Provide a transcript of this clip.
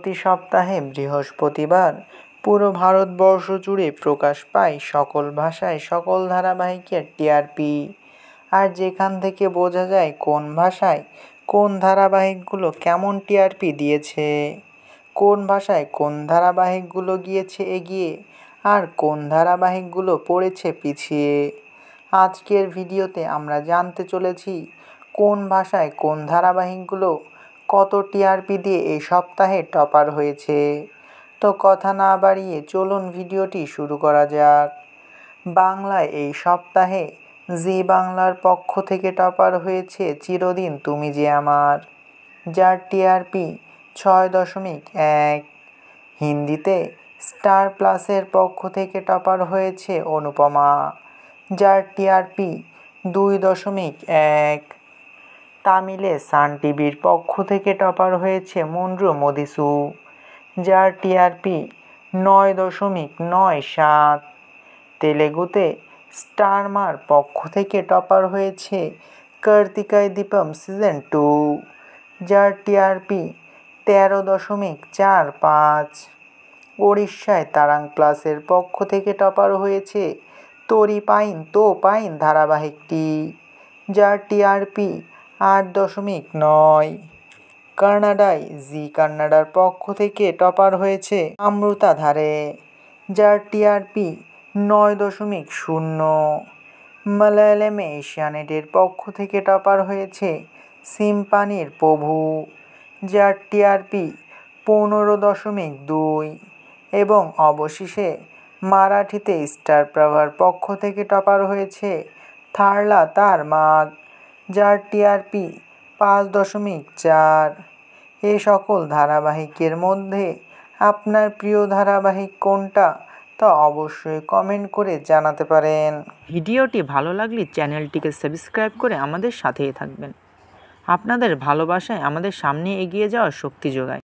প্রতি সপ্তাহে বৃহস্পতিবার পুরো ভারতবর্ষ জুড়ে প্রকাশ পায় সকল ভাষায় সকল ধারাবাহিকের টিআরপি। আর যেখান থেকে বোঝা যায় কোন ভাষায় কোন ধারাবাহিকগুলো কেমন টিআরপি দিয়েছে, কোন ভাষায় কোন ধারাবাহিকগুলো গিয়েছে এগিয়ে আর কোন ধারাবাহিকগুলো পড়েছে পিছিয়ে। আজকের ভিডিওতে আমরা জানতে চলেছি কোন ভাষায় কোন ধারাবাহিকগুলো কত টিআরপি দিয়ে এই সপ্তাহে টপার হয়েছে। তো কথা না বাড়িয়ে চলুন ভিডিওটি শুরু করা যাক। বাংলায় এই সপ্তাহে জি বাংলার পক্ষ থেকে টপার হয়েছে চিরদিন তুমি যে আমার, যার টিআরপি 6.1। হিন্দিতে স্টার প্লাসের পক্ষ থেকে টপার হয়েছে অনুপমা, যার টিআরপি 2.1। তামিলে সান টিভির পক্ষ থেকে টপার হয়েছে মুন্ড্রু মদিসু, যার টিআরপি 9.97। তেলেগুতে স্টার মার পক্ষ থেকে টপার হয়েছে কার্তিকাই দীপম সিজন 2, যার টিআরপি 13.45। ওড়িশায় তারাং প্লাসের পক্ষ থেকে টপার হয়েছে তোরি পাইন তো পাইন ধারাবাহিকটি, যার টিআরপি 8.9। কানাডায় জি কান্নাডার পক্ষ থেকে টপার হয়েছে অমৃতাধারে, যার টিআরপি 9.0। মালয়ালমে এশিয়ানেটের পক্ষ থেকে টপার হয়েছে সিম্পানির প্রভু, যার টিআরপি 15.2। এবং অবশেষে মারাঠিতে স্টার প্রভার পক্ষ থেকে টপার হয়েছে থারলা তার মাগ, যার টিআরপি 5.4। এ সকল ধারাবাহিকের মধ্যে আপনার প্রিয় ধারাবাহিক কোনটা তা অবশ্যই কমেন্ট করে জানাতে পারেন। ভিডিওটি ভালো লাগলে চ্যানেলটিকে সাবস্ক্রাইব করে আমাদের সাথেই থাকবেন। আপনাদের ভালোবাসায় আমাদের সামনে এগিয়ে যাওয়ার শক্তি যোগায়।